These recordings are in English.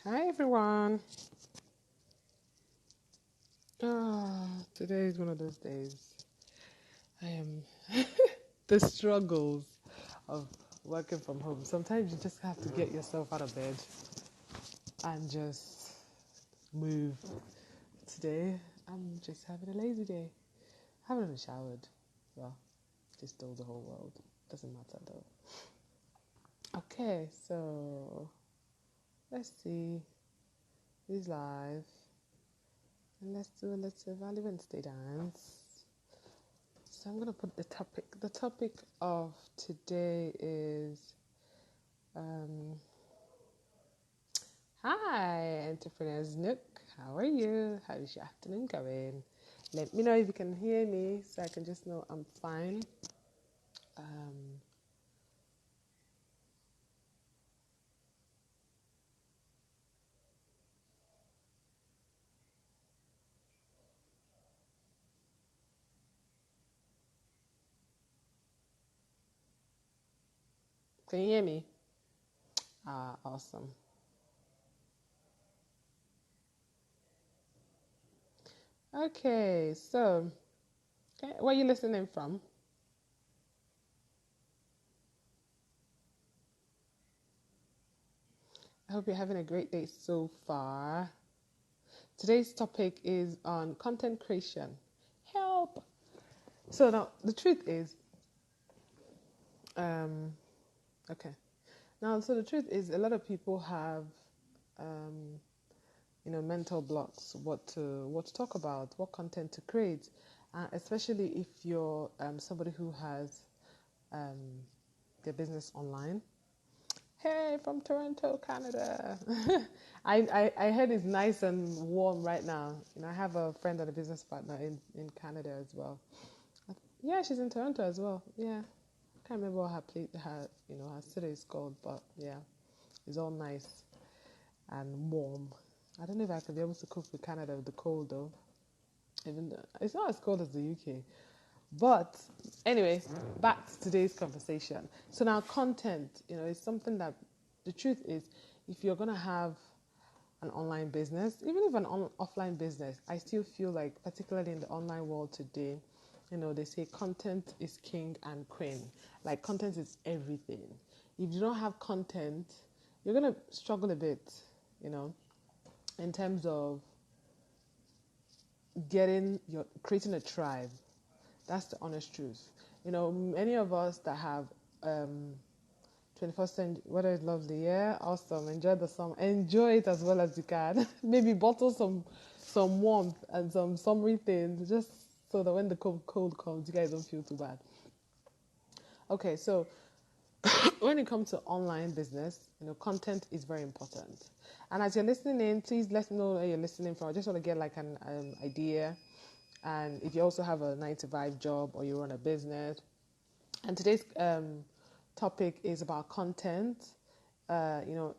Hi everyone. Today is one of those days. I am the struggles of working from home. Sometimes you just have to get yourself out of bed and just move. Today, I'm just having a lazy day. Haven't even showered. Well, just told the whole world. Doesn't matter though. Okay, so let's see. Who's live? And let's do a little Valley Wednesday dance. So I'm going to put the topic. The topic of today is Hi, Entrepreneurs Nook. How are you? How is your afternoon going? Let me know if you can hear me so I can just know I'm fine. Um, can you hear me? Awesome. Okay, so where are you listening from? I hope you're having a great day so far. Today's topic is on content creation. Help! So now the truth is, um, okay. Now, so the truth is, a lot of people have, um, mental blocks. What to talk about, what content to create, especially if you're somebody who has um, their business online. Hey, from Toronto, Canada. I heard it's nice and warm right now. I have a friend and a business partner in Canada as well. Yeah, she's in Toronto as well. Yeah, I can't remember what her city is called, but yeah, it's all nice and warm. I don't know if I could be able to cope with Canada with the cold though. Even though it's not as cold as the UK. But anyway, back to today's conversation. So now content, is something that the truth is, if you're gonna have an online business, even if offline business, I still feel like, particularly in the online world today, they say content is king and queen. Like content is everything. If you don't have content, you're gonna struggle a bit, in terms of creating a tribe. That's the honest truth. Many of us that have 21st century weather is lovely, yeah, awesome. Enjoy the summer, enjoy it as well as you can. Maybe bottle some warmth and some summery things, just so that when the cold comes, you guys don't feel too bad. Okay, so when it comes to online business, content is very important. And as you're listening in, please let me know where you're listening from. I just want to get like an idea. And if you also have a 9 to 5 job or you run a business. And today's topic is about content.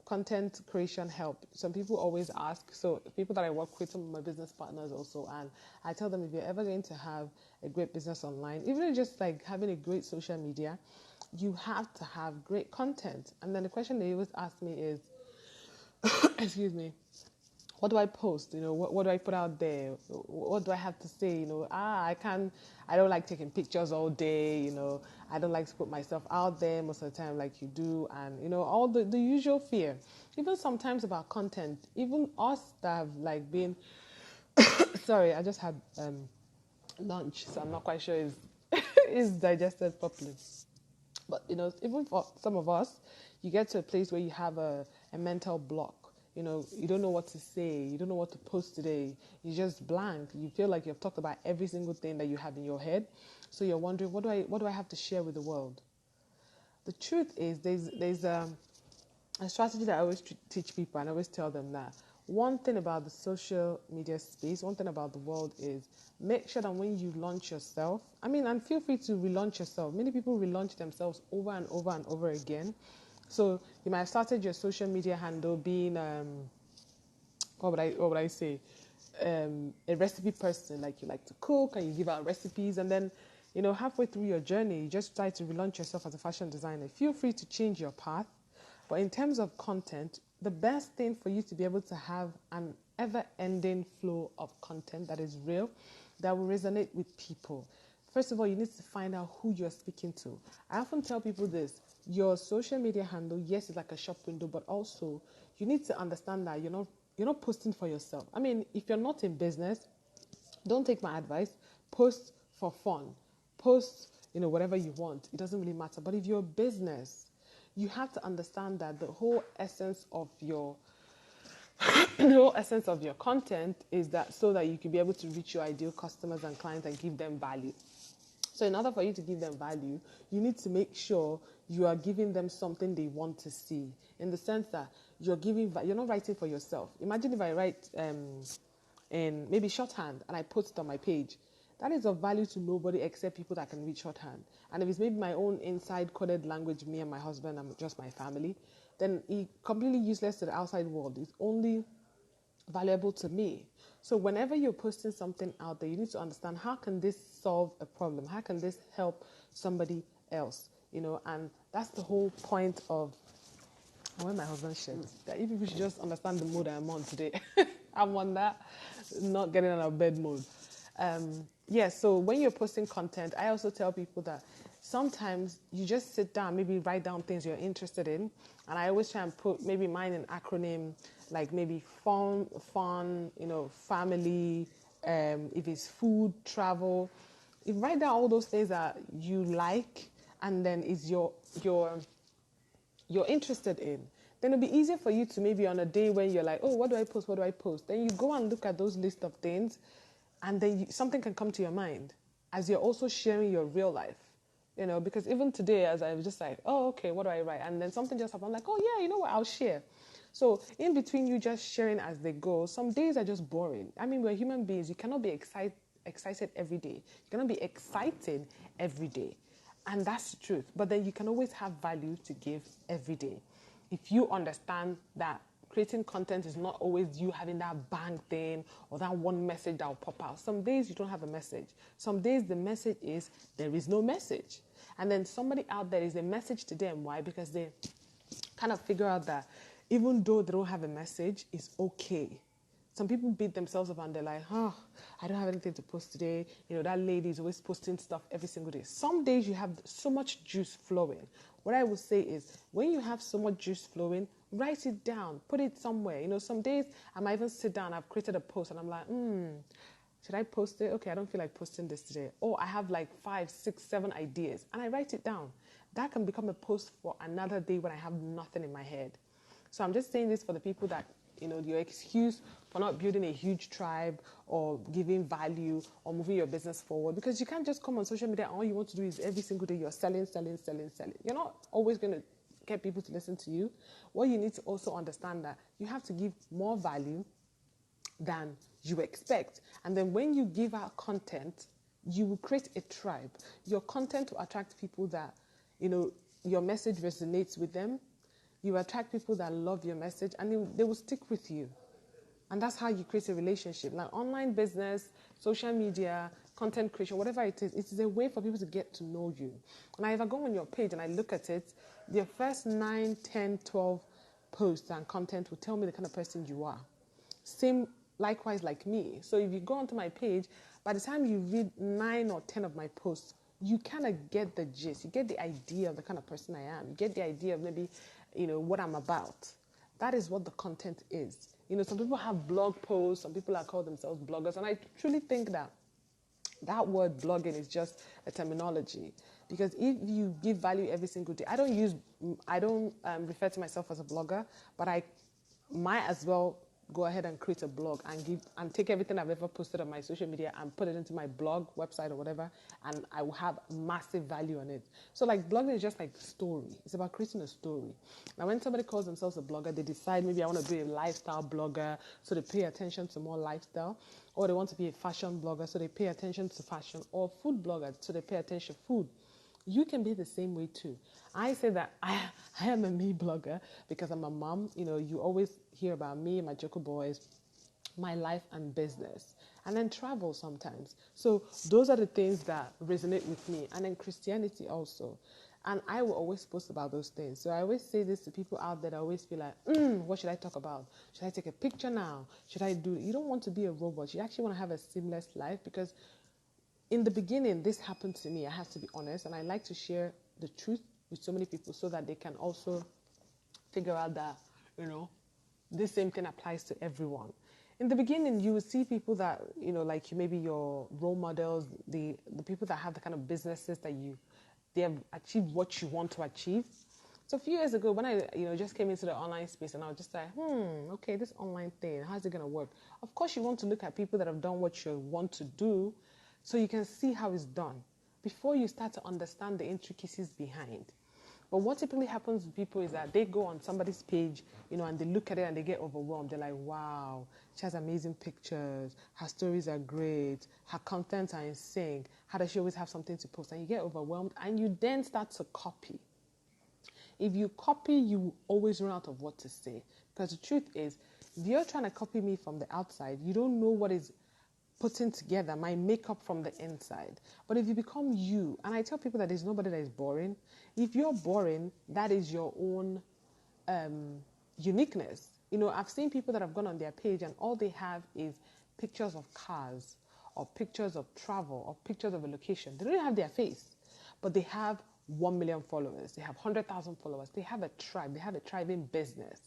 Content creation help. Some people always ask, so people that I work with, some of my business partners also, and I tell them, if you're ever going to have a great business online, even just like having a great social media, you have to have great content. And then the question they always ask me is, excuse me, what do I post? What do I put out there? What do I have to say? I don't like taking pictures all day. I don't like to put myself out there most of the time like you do. And, all the usual fear. Even sometimes about content, even us that have like been, sorry, I just had lunch, so I'm not quite sure it's digested properly. But even for some of us, you get to a place where you have a mental block. You don't know what to say, you don't know what to post today. You're just blank. You feel like you've talked about every single thing that you have in your head. So you're wondering, what do I have to share with the world? The truth is, there's a strategy that I always teach people, and I always tell them that one thing about the social media space, one thing about the world is make sure that when you launch yourself, and feel free to relaunch yourself. Many people relaunch themselves over and over and over again. So you might have started your social media handle being, what would I say? A recipe person, like you like to cook and you give out recipes, and then halfway through your journey you just try to relaunch yourself as a fashion designer. Feel free to change your path, but in terms of content, the best thing for you to be able to have an ever-ending flow of content that is real, that will resonate with people. First of all, you need to find out who you're speaking to. I often tell people this: your social media handle, yes, is like a shop window, but also you need to understand that you're not posting for yourself. I mean, if you're not in business, don't take my advice. Post for fun. Post, whatever you want. It doesn't really matter. But if you're a business, you have to understand that the whole essence of your the whole essence of your content is that so that you can be able to reach your ideal customers and clients and give them value. So in order for you to give them value, you need to make sure you are giving them something they want to see, in the sense that you're not writing for yourself. Imagine if I write in maybe shorthand and I post it on my page. That is of value to nobody except people that can read shorthand. And if it's maybe my own inside coded language, me and my husband and just my family, then it's completely useless to the outside world. It's only valuable to me. So whenever you're posting something out there, you need to understand, how can this solve a problem? How can this help somebody else? And that's the whole point of when my husband shared that if people should just understand the mood I'm on today. I'm on that not getting out of bed mode. So when you're posting content, I also tell people that sometimes you just sit down, maybe write down things you're interested in. And I always try and put maybe mine in acronym, like maybe fun, family, if it's food, travel. If write down all those things that you like, and then is you're interested in, then it'll be easier for you to maybe on a day when you're like, oh, what do I post? What do I post? Then you go and look at those list of things, and then something can come to your mind as you're also sharing your real life. Because even today, as I was just like, oh, okay, what do I write? And then something just happened. I'm like, oh, yeah, you know what? I'll share. So in between you just sharing as they go, some days are just boring. I mean, we're human beings. You cannot be excited every day. You cannot be excited every day. And that's the truth. But then you can always have value to give every day. If you understand that creating content is not always you having that bang thing or that one message that will pop out. Some days you don't have a message. Some days the message is there is no message. And then somebody out there is a message to them. Why? Because they kind of figure out that even though they don't have a message, it's okay. Some people beat themselves up and they're like, oh, I don't have anything to post today. That lady is always posting stuff every single day. Some days you have so much juice flowing. What I would say is, when you have so much juice flowing, write it down, put it somewhere. Some days I might even sit down, I've created a post and I'm like, should I post it? Okay, I don't feel like posting this today. Or I have like 5, 6, 7 ideas and I write it down. That can become a post for another day when I have nothing in my head. So I'm just saying this for the people that, your excuse for not building a huge tribe or giving value or moving your business forward, because you can't just come on social media and all you want to do is every single day you're selling. You're not always going to get people to listen to you. What you need to also understand that you have to give more value than you expect. And then when you give out content, you will create a tribe. Your content will attract people that, your message resonates with them. You attract people that love your message and they will stick with you. And that's how you create a relationship. Like online business, social media, content creation, whatever it is a way for people to get to know you. And if I go on your page and I look at it, the first 9, 10, 12 posts and content will tell me the kind of person you are. Same, likewise, like me. So if you go onto my page, by the time you read 9 or 10 of my posts, you kind of get the gist. You get the idea of the kind of person I am. You get the idea of maybe, what I'm about. That is what the content is. Some people have blog posts. Some people are called themselves bloggers. And I truly think that word blogging is just a terminology. Because if you give value every single day, I don't refer to myself as a blogger, but I might as well go ahead and create a blog and take everything I've ever posted on my social media and put it into my blog, website or whatever, and I will have massive value on it. So like blogging is just like story. It's about creating a story. Now when somebody calls themselves a blogger, they decide maybe I want to be a lifestyle blogger, so they pay attention to more lifestyle, or they want to be a fashion blogger, so they pay attention to fashion, or food blogger, so they pay attention to food. You can be the same way too. I say that I am a me blogger because I'm a mom. You always hear about me, my Joko Boys, my life and business, and then travel sometimes. So those are the things that resonate with me. And then Christianity also. And I will always post about those things. So I always say this to people out there that always feel like, what should I talk about? Should I take a picture now? Should I do it? You don't want to be a robot. You actually want to have a seamless life, because in the beginning, this happened to me. I have to be honest. And I like to share the truth with so many people so that they can also figure out that, this same thing applies to everyone. In the beginning, you will see people that, like maybe your role models, the people that have the kind of businesses that they have achieved what you want to achieve. So a few years ago, when I, just came into the online space, and I was just like, okay, this online thing, how's it going to work? Of course, you want to look at people that have done what you want to do so you can see how it's done before you start to understand the intricacies behind. But what typically happens with people is that they go on somebody's page, and they look at it and they get overwhelmed. They're like, wow, she has amazing pictures. Her stories are great. Her contents are in sync. How does she always have something to post? And you get overwhelmed, and you then start to copy. If you copy, you always run out of what to say. Because the truth is, if you're trying to copy me from the outside, you don't know what is putting together my makeup from the inside. But if you become you, and I tell people that there's nobody that is boring. If you're boring, that is your own uniqueness. I've seen people that have gone on their page and all they have is pictures of cars or pictures of travel or pictures of a location. They don't have their face, but they have 1 million followers. They have 100,000 followers. They have a tribe. They have a thriving business.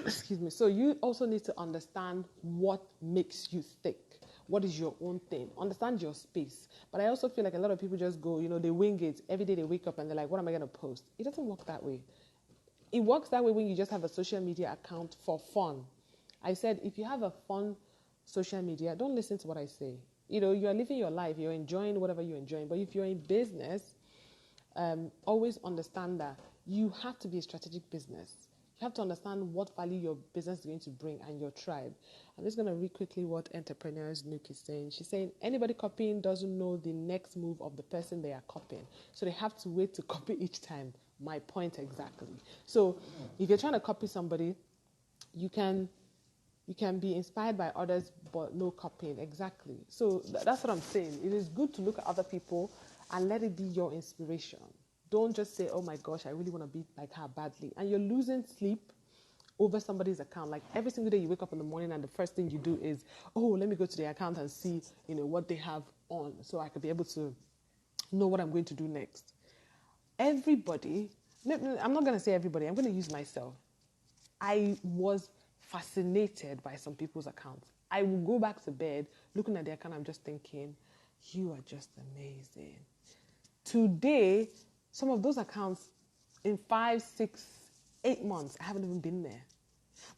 Excuse me. So you also need to understand what makes you tick. What is your own thing? Understand your space. But I also feel like a lot of people just go, they wing it. Every day they wake up and they're like, what am I going to post? It doesn't work that way. It works that way when you just have a social media account for fun. I said, if you have a fun social media, don't listen to what I say. You're living your life. You're enjoying whatever you're enjoying. But if you're in business, always understand that you have to be a strategic business. You have to understand what value your business is going to bring and your tribe. I'm just going to read quickly what Entrepreneurs Nook is saying. She's saying, anybody copying doesn't know the next move of the person they are copying. So they have to wait to copy each time. My point exactly. So if you're trying to copy somebody, you can be inspired by others, but no copying. Exactly. So that's what I'm saying. It is good to look at other people and let it be your inspiration. Don't just say, oh my gosh, I really want to be like her badly. And you're losing sleep over somebody's account. Like every single day you wake up in the morning and the first thing you do is, oh, let me go to their account and see, what they have on so I could be able to know what I'm going to do next. Everybody, I'm not going to say everybody, I'm going to use myself. I was fascinated by some people's accounts. I will go back to bed looking at their account, I'm just thinking, you are just amazing. Today, some of those accounts in 5, 6, 8 months, I haven't even been there.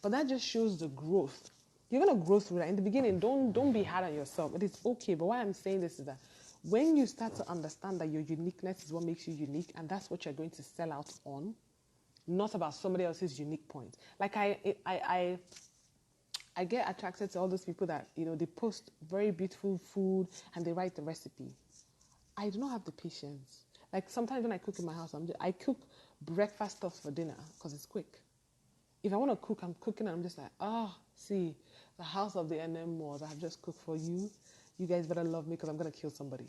But that just shows the growth. You're going to grow through that. In the beginning, don't be hard on yourself. It is okay. But why I'm saying this is that when you start to understand that your uniqueness is what makes you unique, and that's what you're going to sell out on, not about somebody else's unique point. Like I get attracted to all those people that, they post very beautiful food and they write the recipe. I do not have the patience. Like sometimes when I cook in my house, I cook breakfast stuff for dinner because it's quick. If I want to cook, I'm cooking and I'm just like, see, the house of the NM Moors, I have just cooked for you. You guys better love me because I'm going to kill somebody.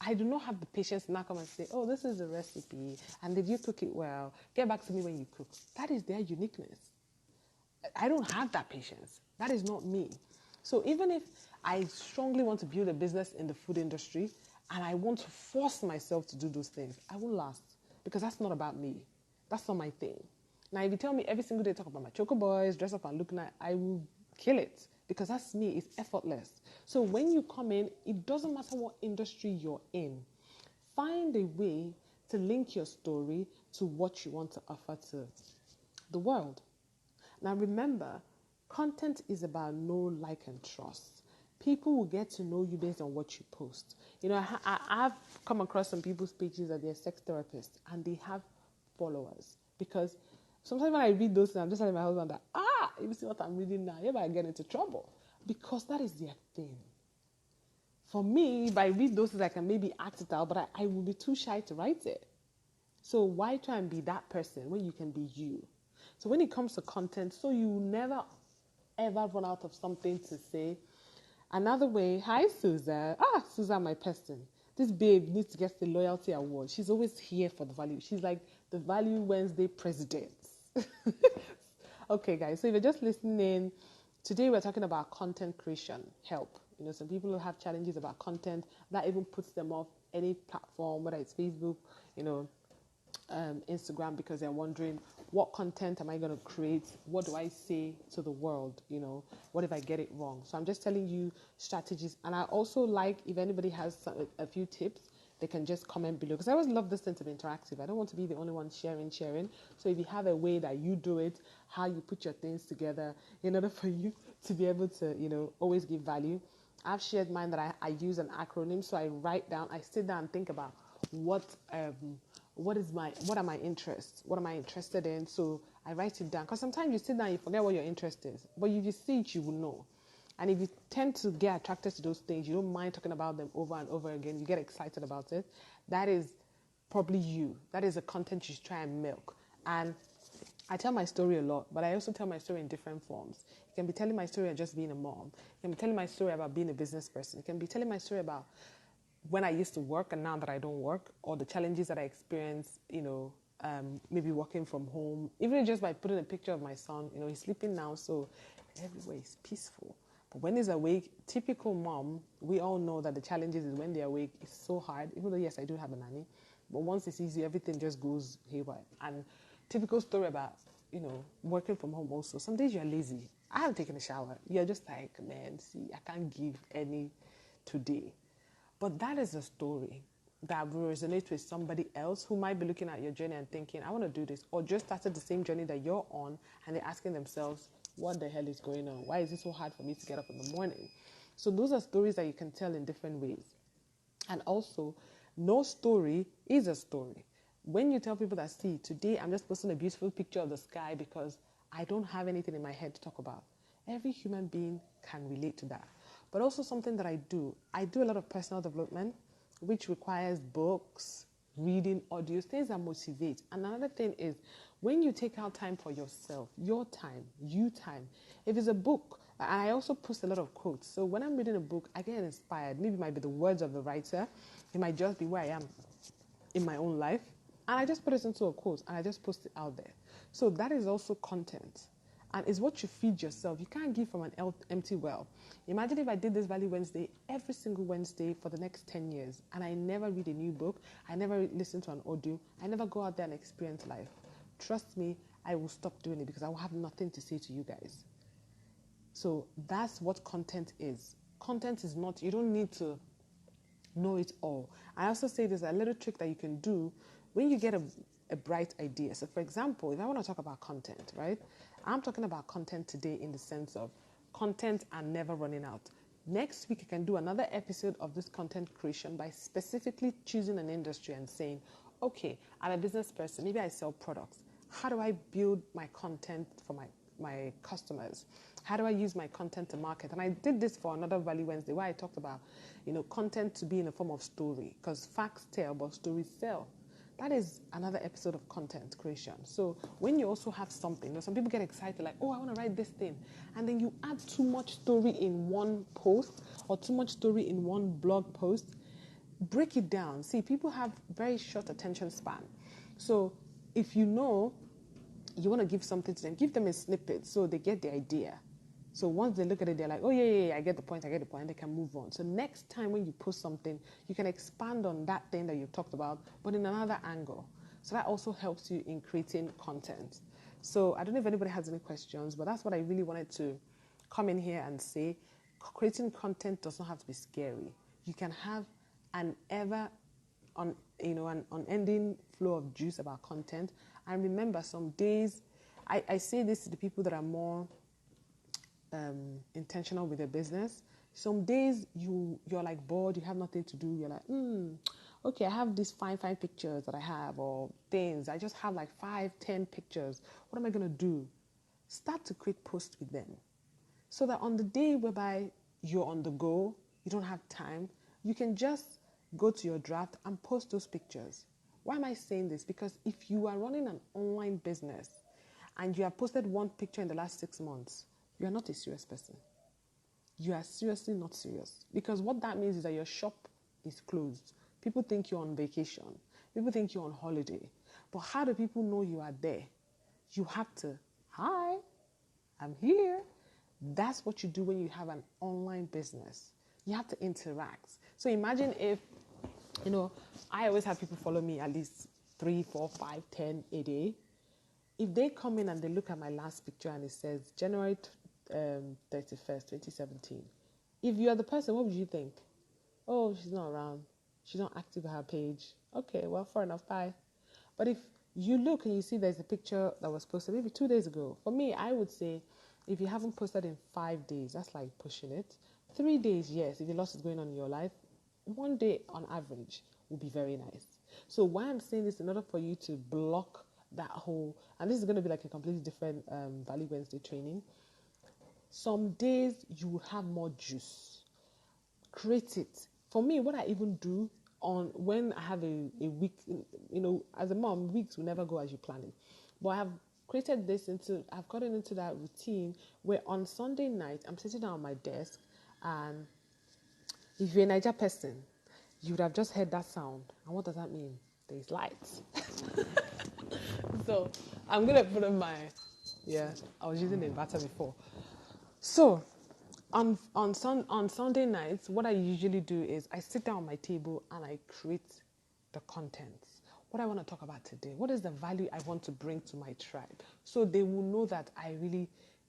I do not have the patience to now come and say, oh, this is the recipe. And did you cook it well? Get back to me when you cook. That is their uniqueness. I don't have that patience. That is not me. So even if I strongly want to build a business in the food industry and I want to force myself to do those things, I won't last because that's not about me. That's not my thing. Now, if you tell me every single day talk about my Choco Boys, dress up and look nice, I will kill it because that's me. It's effortless. So when you come in, it doesn't matter what industry you're in. Find a way to link your story to what you want to offer to the world. Now remember, content is about know, like, and trust. People will get to know you based on what you post. I've come across some people's pages that they're sex therapists and they have followers. Because sometimes when I read those things, I'm just telling my husband that, you see what I'm reading now, you might get into trouble. Because that is their thing. For me, if I read those things, I can maybe act it out, but I will be too shy to write it. So why try and be that person when you can be you? So when it comes to content, so you never, ever run out of something to say. Another way, hi Susan. Ah, Susan, my person. This babe needs to get the loyalty award. She's always here for the value. She's like the Value Wednesday president. Okay, guys, so if you're just listening in, today we're talking about content creation help. Some people who have challenges about content that even puts them off any platform, whether it's Facebook, you know, Instagram, because they're wondering, what content am I going to create? What do I say to the world? What if I get it wrong? So I'm just telling you strategies. And I also like, if anybody has a few tips, they can just comment below, because I always love this thing to be interactive. I don't want to be the only one sharing. So if you have a way that you do it, how you put your things together in order for you to be able to, always give value. I've shared mine that I use an acronym. So I sit down and think about what are my interests? What am I interested in? So I write it down, because sometimes you sit down and you forget what your interest is. But if you see it, you will know. And if you tend to get attracted to those things, you don't mind talking about them over and over again, you get excited about it, that is probably you. That is the content you should try and milk. And I tell my story a lot, but I also tell my story in different forms. You can be telling my story of just being a mom. You can be telling my story about being a business person. You can be telling my story about when I used to work and now that I don't work, or the challenges that I experience, maybe working from home, even just by putting a picture of my son. He's sleeping now, so everywhere is peaceful. But when he's awake, typical mom, we all know that the challenges is when they're awake, it's so hard, even though, yes, I do have a nanny. But once it's easy, everything just goes haywire. And typical story about, working from home also. Some days you're lazy. I haven't taken a shower. You're just like, man, see, I can't give any today. But that is a story that will resonate with somebody else who might be looking at your journey and thinking, I want to do this, or just started the same journey that you're on, and they're asking themselves, what the hell is going on? Why is it so hard for me to get up in the morning? So those are stories that you can tell in different ways. And also, no story is a story. When you tell people that, see, today I'm just posting a beautiful picture of the sky because I don't have anything in my head to talk about. Every human being can relate to that. But also something that I do a lot of personal development, which requires books, reading, audios, things that motivate. And another thing is, when you take out time for yourself, your time, you time, if it's a book, and I also post a lot of quotes. So when I'm reading a book, I get inspired. Maybe it might be the words of the writer. It might just be where I am in my own life. And I just put it into a quote and I just post it out there. So that is also content. And it's what you feed yourself. You can't give from an empty well. Imagine if I did this Value Wednesday every single Wednesday for the next 10 years, and I never read a new book, I never listen to an audio, I never go out there and experience life. Trust me, I will stop doing it because I will have nothing to say to you guys. So that's what content is. Content is not, you don't need to know it all. I also say there's a little trick that you can do when you get a bright idea. So for example, if I want to talk about content, right? I'm talking about content today in the sense of content and never running out. Next week, I can do another episode of this content creation by specifically choosing an industry and saying, okay, I'm a business person. Maybe I sell products. How do I build my content for my customers? How do I use my content to market? And I did this for another Value Wednesday where I talked about, content to be in a form of story, because facts tell, but stories sell. That is another episode of content creation. So when you also have something, some people get excited like, oh, I want to write this thing. And then you add too much story in one post or too much story in one blog post. Break it down. See, people have very short attention span. So if you want to give something to them, give them a snippet so they get the idea. So once they look at it, they're like, oh, yeah, I get the point, and they can move on. So next time when you post something, you can expand on that thing that you've talked about, but in another angle. So that also helps you in creating content. So I don't know if anybody has any questions, but that's what I really wanted to come in here and say. Creating content does not have to be scary. You can have an an unending flow of juice about content. And remember, some days, I say this to the people that are more intentional with their business. Some days you're like bored, you have nothing to do. You're like, okay, I have these fine pictures that I have, or things. I just have like 5-10 pictures. What am I going to do? Start to create posts with them. So that on the day whereby you're on the go, you don't have time, you can just go to your draft and post those pictures. Why am I saying this? Because if you are running an online business and you have posted one picture in the last 6 months, you are not a serious person. you are seriously not serious. Because what that means is that your shop is closed. People think you're on vacation. People think you're on holiday. But how do people know you are there? You have to, hi, I'm here. That's what you do when you have an online business. You have to interact. So imagine if, I always have people follow me at least 3, 4, 5, 10 a day. If they come in and they look at my last picture and it says January 31st, 2017, if you are the person, what would you think? Oh, she's not around. She's not active on her page. Okay, well, fair enough, bye. But if you look and you see there's a picture that was posted maybe 2 days ago, for me, I would say if you haven't posted in 5 days, that's like pushing it. 3 days, yes, if a lot is going on in your life, 1 day on average would be very nice. So why I'm saying this, in order for you to block that whole, and this is going to be like a completely different Value Wednesday training. Some days you will have more juice. Create it. For me, what I even do on when I have a week, as a mom, weeks will never go as you plan it. But I have created this I've gotten into that routine where on Sunday night, I'm sitting down on my desk, and if you're a Niger person, you would have just heard that sound. And what does that mean? There's lights. So I'm going to put on I was using the inverter before. So on Sunday nights, what I usually do is I sit down at my table and I create the contents. What I want to talk about today. What is the value I want to bring to my tribe? So they will know that I really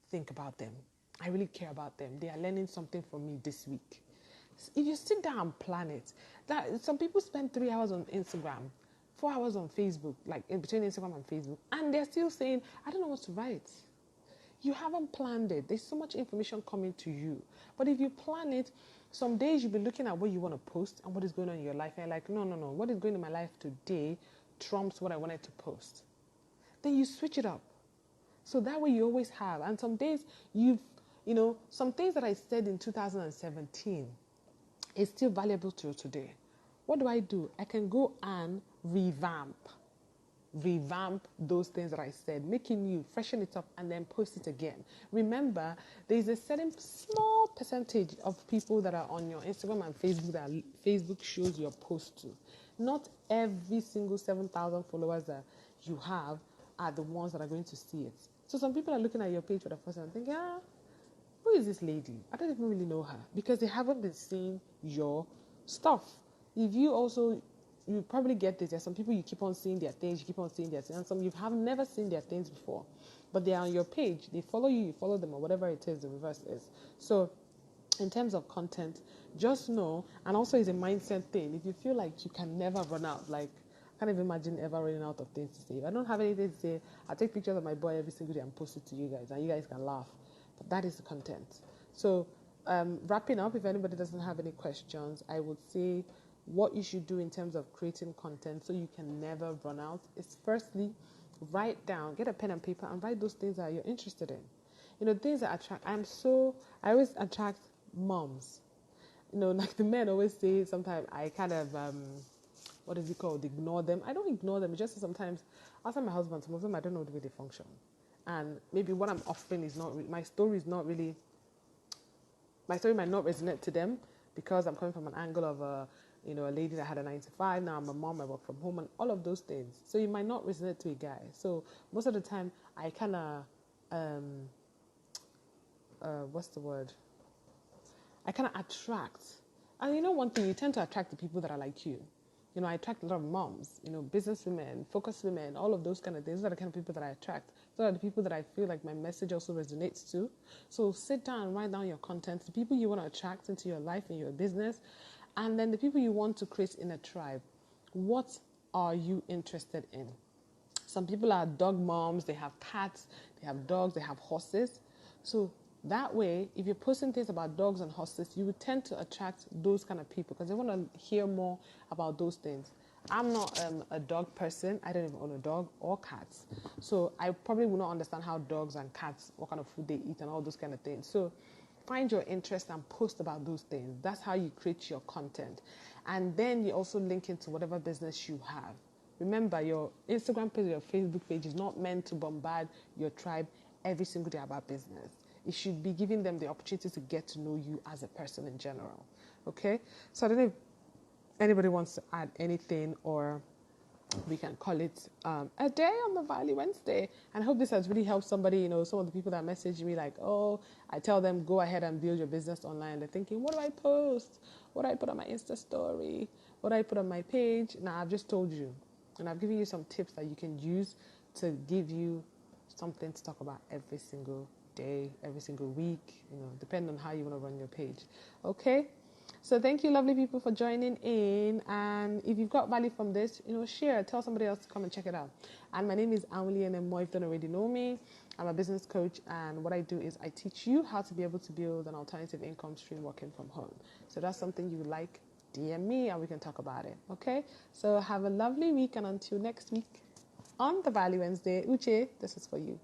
think about them. I really care about them. They are learning something from me this week. If you sit down and plan it, that some people spend 3 hours on Instagram, 4 hours on Facebook, like in between Instagram and Facebook, and they're still saying, I don't know what to write. You haven't planned it. There's so much information coming to you. But if you plan it, some days you'll be looking at what you want to post and what is going on in your life. And you're like, no. What is going on in my life today trumps what I wanted to post. Then you switch it up. So that way you always have. And some days some things that I said in 2017 is still valuable to you today. What do? I can go and revamp those things that I said, making you freshen it up and then post it again. Remember, there's a certain small percentage of people that are on your Instagram and Facebook that Facebook shows your post to. Not every single 7,000 followers that you have are the ones that are going to see it. So some people are looking at your page for the first time and thinking, who is this lady? I don't even really know her, because they haven't been seeing your stuff. If you probably get this. There's some people you keep on seeing their things, and some you have never seen their things before, but they are on your page. They follow you follow them, or whatever it is, the reverse is. So in terms of content, just know, and also it's a mindset thing. If you feel like you can never run out, like I can't even imagine ever running out of things to say. If I don't have anything to say, I'll take pictures of my boy every single day and post it to you guys, and you guys can laugh. But that is the content. So wrapping up, if anybody doesn't have any questions, I would say what you should do in terms of creating content so you can never run out is, firstly, write down, get a pen and paper and write those things that you're interested in. Things that attract. I always attract moms. Like the men always say, sometimes I kind of, what is it called, ignore them. I don't ignore them. It's just sometimes, outside my husband, some of them, I don't know the way they function. And maybe what I'm offering is not, my story might not resonate to them, because I'm coming from an angle of a lady that had a 9 to 5. Now I'm a mom, I work from home, and all of those things. So it might not resonate to a guy. So most of the time, I kind of, what's the word? I kind of attract. And one thing, you tend to attract the people that are like you. I attract a lot of moms, business women, focus women, all of those kind of things. Those are the kind of people that I attract. Those are the people that I feel like my message also resonates to. So sit down and write down your content, the people you want to attract into your life and your business, and then the people you want to create in a tribe. What are you interested in? Some people are dog moms, they have cats, they have dogs, they have horses. So that way, if you're posting things about dogs and horses, you would tend to attract those kind of people, because they want to hear more about those things. I'm not a dog person. I don't even own a dog or cats. So I probably will not understand how dogs and cats, what kind of food they eat and all those kind of things. So find your interest and post about those things. That's how you create your content. And then you also link into whatever business you have. Remember, your Instagram page or your Facebook page is not meant to bombard your tribe every single day about business. It should be giving them the opportunity to get to know you as a person in general. Okay? So I don't know if anybody wants to add anything, or we can call it a day on the Value Wednesday. And I hope this has really helped somebody. You know, some of the people that message me like, oh, I tell them, go ahead and build your business online. They're thinking, what do I post? What do I put on my Insta story? What do I put on my page? Now, I've just told you. And I've given you some tips that you can use to give you something to talk about every single day, every single week, you know, depending on how you want to run your page. Okay? So thank you, lovely people, for joining in. And if you've got value from this, you know, share, tell somebody else to come and check it out. And my name is Anwuli Enemo. If you don't already know me, I'm a business coach, and what I do is I teach you how to be able to build an alternative income stream working from home. So that's something you like, DM me and we can talk about it. Okay? So have a lovely week, and until next week on the Value Wednesday, Uche, this is for you.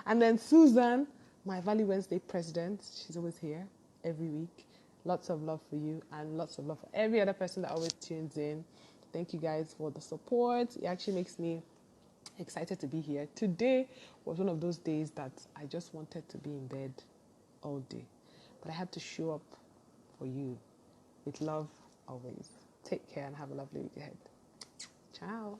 And then Susan, my Value Wednesday president, she's always here every week. Lots of love for you, and lots of love for every other person that always tunes in. Thank you guys for the support. It actually makes me excited to be here. Today was one of those days that I just wanted to be in bed all day. But I had to show up for you with love always. Take care and have a lovely week ahead. Ciao.